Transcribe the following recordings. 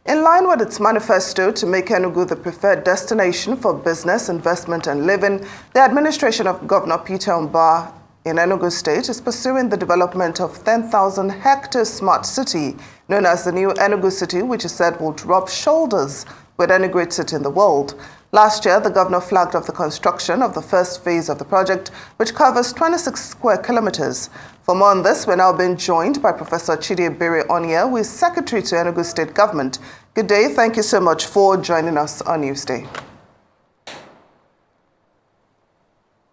In line with its manifesto to make Enugu the preferred destination for business, investment and living, the administration of Governor Peter Mbah in Enugu State is pursuing the development of 10,000-hectare smart city known as the new Enugu City, which is said will rub shoulders with any great city in the world. Last year, the governor flagged off the construction of the first phase of the project, which covers 26 square kilometers. For more on this, we're now being joined by Professor Chidiebere Onyia, who is Secretary to Enugu State Government. Good day. Thank you so much for joining us on Newsday.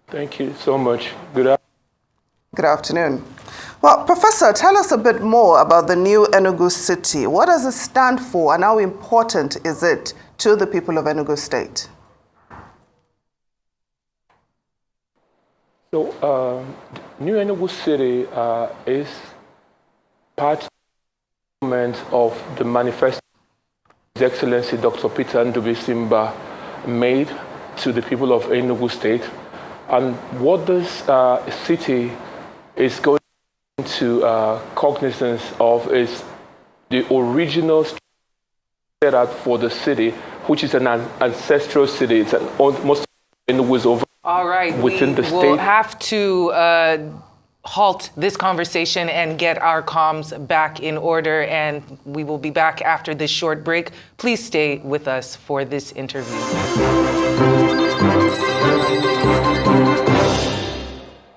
Thank you so much. Good afternoon. Well, Professor, tell us a bit more about the new Enugu City. What does it stand for and how important is it to the people of Enugu State? So, New Enugu City is part of the manifesto His Excellency Dr. Peter Ndubisi made to the people of Enugu State. And what this city is going to cognizance of is the original set out for the city, which is an ancestral city. It's almost Enugu is over. All right, within the state. We'll have to halt this conversation and get our comms back in order, and we will be back after this short break. Please stay with us for this interview.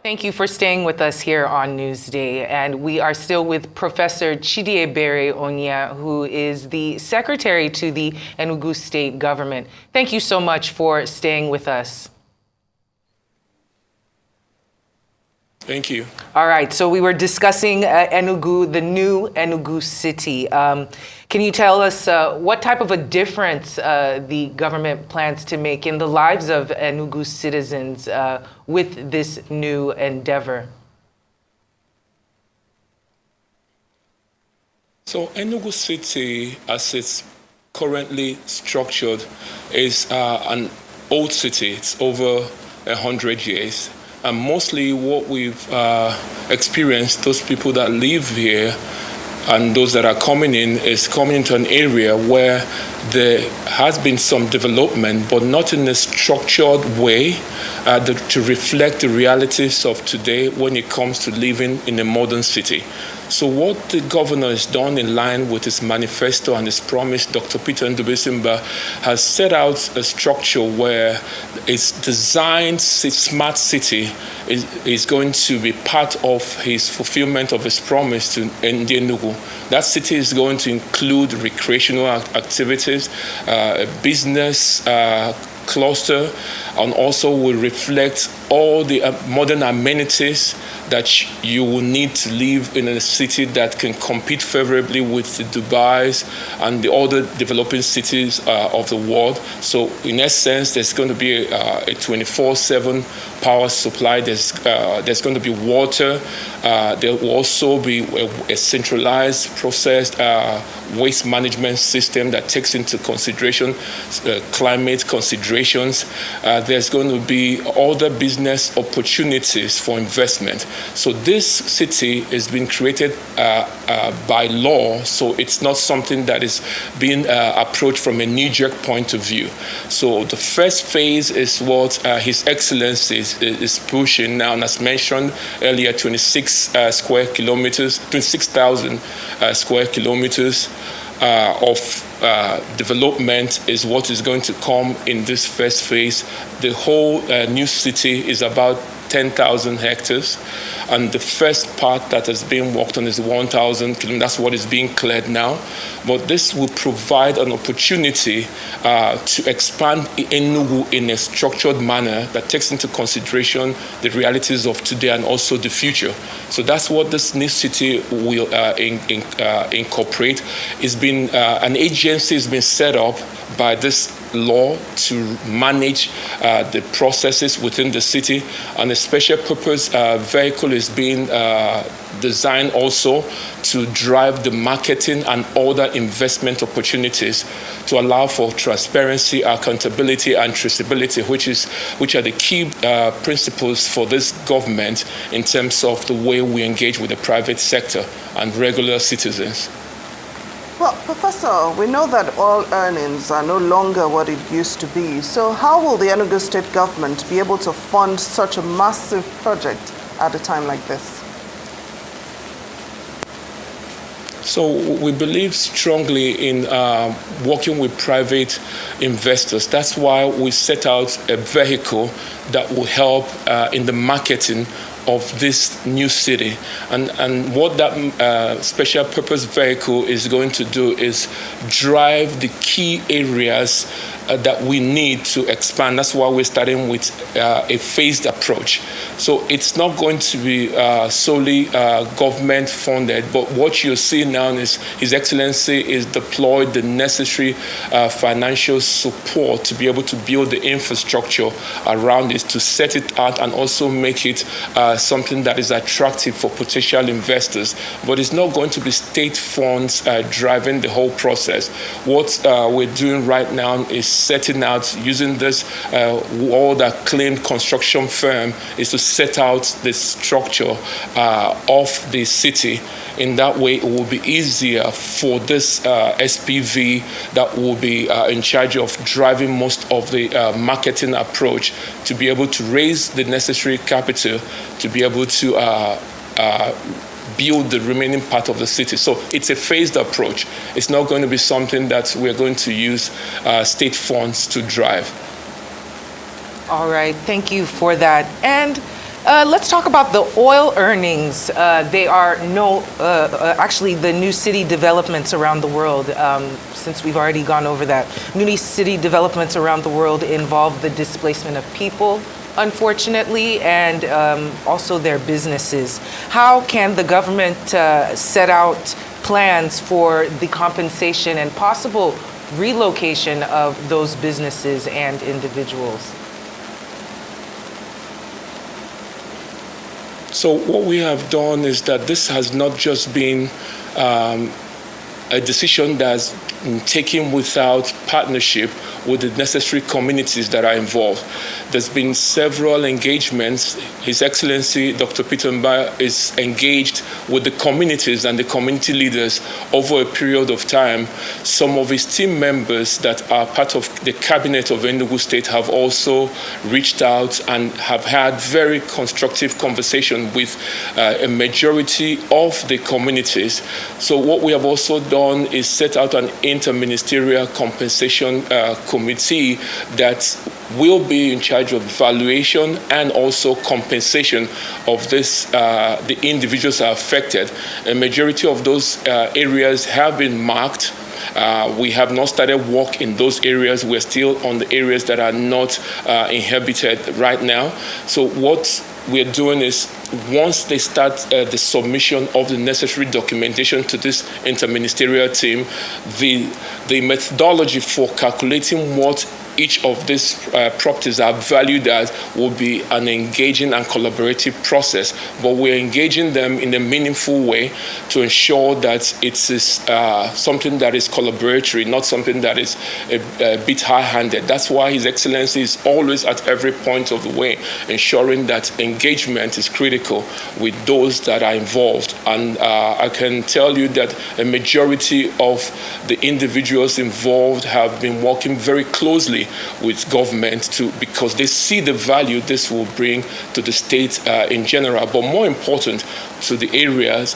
Thank you for staying with us here on Newsday. And we are still with Professor Chidiebere Onyia, who is the Secretary to the Enugu State Government. Thank you so much for staying with us. Thank you. All right, so we were discussing Enugu, the new Enugu City. Can you tell us what type of a difference the government plans to make in the lives of Enugu citizens with this new endeavor? So Enugu City, as it's currently structured, is an old city. It's over 100 years. And mostly what we've experienced, those people that live here and those that are coming in, is coming into an area where there has been some development, but not in a structured way to reflect the realities of today when it comes to living in a modern city. So what the governor has done in line with his manifesto and his promise, Dr. Peter Ndubisi has set out a structure where it's designed smart city is going to be part of his fulfillment of his promise to Enugu. That city is going to include recreational activities, business cluster, and also will reflect all the modern amenities that you will need to live in a city that can compete favorably with the Dubai's and the other developing cities of the world. So in essence, there's going to be a 24/7 power supply. There's going to be water. There will also be a centralized processed waste management system that takes into consideration climate considerations. There's going to be other business opportunities for investment. So this city is being created by law, so it's not something that is being approached from a knee-jerk point of view. So the first phase is what His Excellency is pushing now, and as mentioned earlier, 26,000 square kilometers of development is what is going to come in this first phase. The whole new city is about 10,000 hectares, and the first part that is being worked on is 1,000 kilometers. That's what is being cleared now. But this will provide an opportunity to expand Enugu in a structured manner that takes into consideration the realities of today and also the future. So that's what this new city will incorporate. It's been an agency has been set up by this law to manage the processes within the city, and a special purpose vehicle is being designed also to drive the marketing and other investment opportunities to allow for transparency, accountability, and traceability, which are the key principles for this government in terms of the way we engage with the private sector and regular citizens. Well, Professor, we know that oil earnings are no longer what it used to be. So how will the Enugu state government be able to fund such a massive project at a time like this? So we believe strongly in working with private investors. That's why we set out a vehicle that will help in the marketing of this new city. And what that special purpose vehicle is going to do is drive the key areas that we need to expand. That's why we're starting with a phased approach. So it's not going to be solely government funded, but what you're seeing now is His Excellency is deployed the necessary financial support to be able to build the infrastructure around it, to set it out and also make it something that is attractive for potential investors. But it's not going to be state funds driving the whole process. What we're doing right now is setting out, using this world acclaimed construction firm, is to set out the structure of the city. In that way, it will be easier for this SPV that will be in charge of driving most of the marketing approach to be able to raise the necessary capital to be able to build the remaining part of the city. So it's a phased approach. It's not going to be something that we're going to use state funds to drive. All right, thank you for that. And let's talk about the oil earnings. They are actually the new city developments around the world, since we've already gone over that. New city developments around the world involve the displacement of people, unfortunately, and also their businesses. How can the government set out plans for the compensation and possible relocation of those businesses and individuals? So what we have done is that this has not just been a decision that's taken without partnership with the necessary communities that are involved. There's been several engagements. His Excellency, Dr. Peter Mba, is engaged with the communities and the community leaders over a period of time. Some of his team members that are part of the cabinet of Enugu State have also reached out and have had very constructive conversation with a majority of the communities. So what we have also done is set out an interministerial compensation committee that will be in charge of valuation and also compensation of this, the individuals that are affected. A majority of those areas have been marked. We have not started work in those areas. We're still on the areas that are not inhabited right now. So what we're doing is, once they start the submission of the necessary documentation to this interministerial team, the methodology for calculating what each of these properties are valued as will be an engaging and collaborative process, but we're engaging them in a meaningful way to ensure that it is something that is collaboratory, not something that is a bit high-handed. That's why His Excellency is always at every point of the way ensuring that engagement is critical with those that are involved. And I can tell you that a majority of the individuals involved have been working very closely with government because they see the value this will bring to the state in general, but more important, to the areas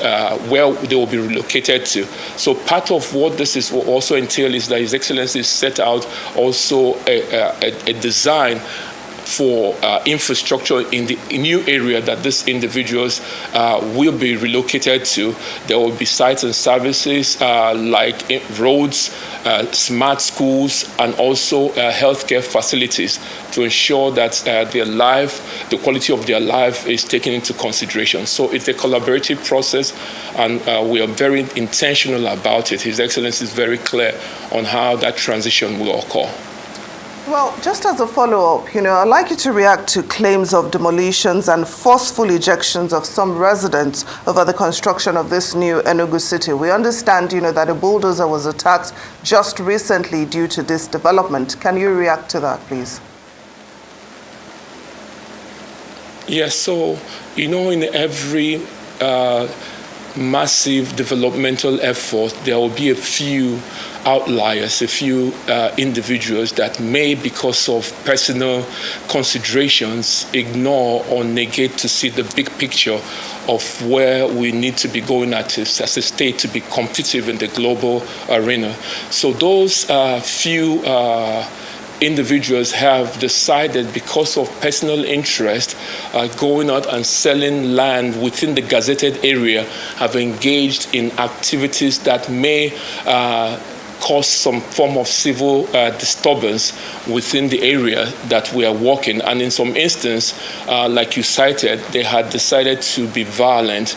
where they will be relocated to. So part of what this is will also entail is that His Excellency set out also a design for infrastructure in the new area that these individuals will be relocated to. There will be sites and services like roads, smart schools, and also healthcare facilities to ensure that the quality of their life is taken into consideration. So it's a collaborative process, and we are very intentional about it. His Excellency is very clear on how that transition will occur. Well, just as a follow-up, I'd like you to react to claims of demolitions and forceful ejections of some residents over the construction of this new Enugu city. We understand, that a bulldozer was attacked just recently due to this development. Can you react to that, please? Yes, so, in every massive developmental effort, there will be a few outliers, a few individuals that may, because of personal considerations, ignore or negate to see the big picture of where we need to be going at as a state to be competitive in the global arena. So those few individuals have decided, because of personal interest, going out and selling land within the gazetted area, have engaged in activities that may cause some form of civil disturbance within the area that we are working. And in some instance, like you cited, they had decided to be violent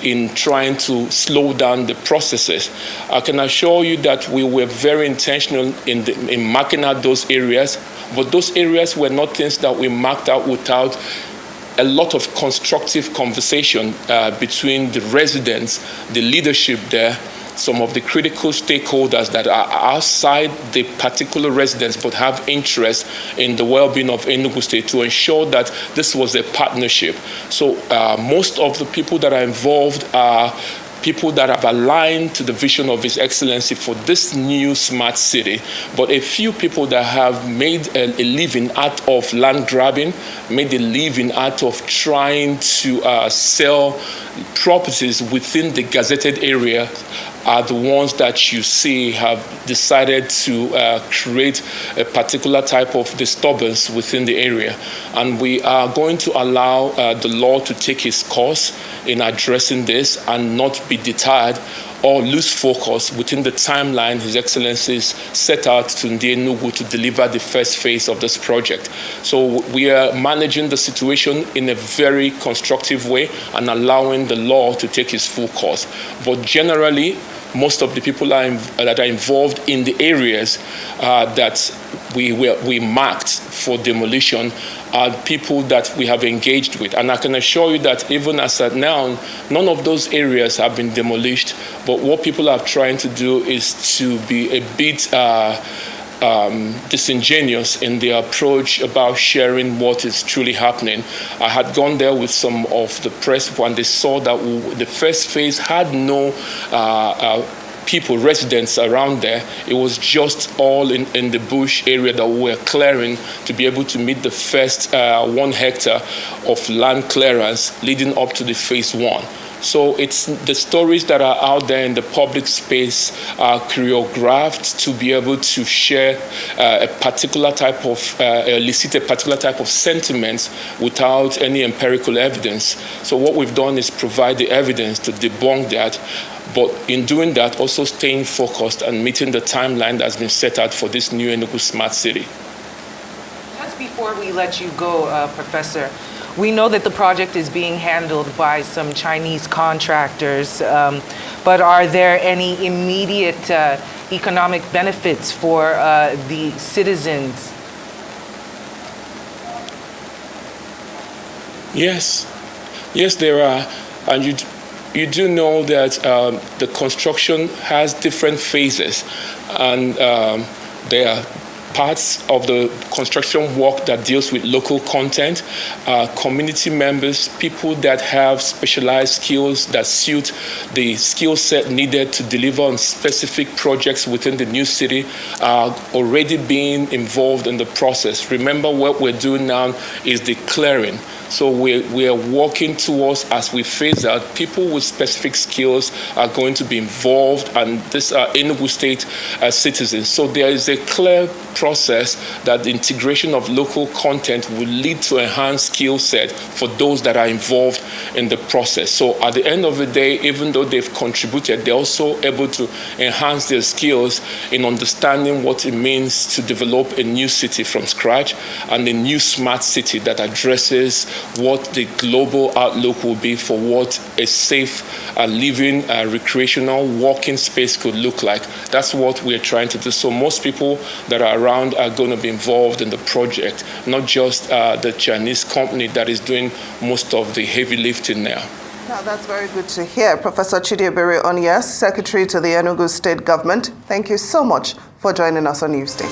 in trying to slow down the processes. I can assure you that we were very intentional in marking out those areas, but those areas were not things that we marked out without a lot of constructive conversation between the residents, the leadership there, some of the critical stakeholders that are outside the particular residents but have interest in the well-being of Enugu State, to ensure that this was a partnership. So most of the people that are involved are people that have aligned to the vision of His Excellency for this new smart city, but a few people that have made a living out of land grabbing, made a living out of trying to sell properties within the gazetted area, are the ones that you see have decided to create a particular type of disturbance within the area. And we are going to allow the law to take its course in addressing this and not be deterred or lose focus within the timeline His Excellency set out to Enugu to deliver the first phase of this project. So we are managing the situation in a very constructive way and allowing the law to take its full course. But generally, most of the people that are involved in the areas that we marked for demolition are people that we have engaged with. And I can assure you that even as at now, none of those areas have been demolished, but what people are trying to do is to be a bit disingenuous in their approach about sharing what is truly happening. I had gone there with some of the press when they saw that the first phase had no people, residents around there. It was just all in the bush area that we were clearing to be able to meet the first 1 hectare of land clearance leading up to the phase 1. So it's the stories that are out there in the public space are choreographed to be able to share a particular type of, elicit a particular type of sentiments without any empirical evidence. So what we've done is provide the evidence to debunk that, but in doing that, also staying focused and meeting the timeline that's been set out for this new Enugu Smart City. Just before we let you go, Professor, we know that the project is being handled by some Chinese contractors, but are there any immediate economic benefits for the citizens? Yes, there are. And you do know that the construction has different phases, and there are parts of the construction work that deals with local content, community members, people that have specialized skills that suit the skill set needed to deliver on specific projects within the new city are already being involved in the process. Remember, what we're doing now is the clearing. So we are working towards, as we phase out, people with specific skills are going to be involved, and these are Enugu State citizens. So there is a clear process that the integration of local content will lead to enhanced skill set for those that are involved in the process. So at the end of the day, even though they've contributed, they're also able to enhance their skills in understanding what it means to develop a new city from scratch and a new smart city that addresses what the global outlook will be for what a safe living, recreational, walking space could look like. That's what we're trying to do. So most people that are around are going to be involved in the project, not just the Chinese company that is doing most of the heavy lifting now. Now, that's very good to hear. Professor Chidiebere Onyia, Secretary to the Enugu State Government, thank you so much for joining us on Newsday.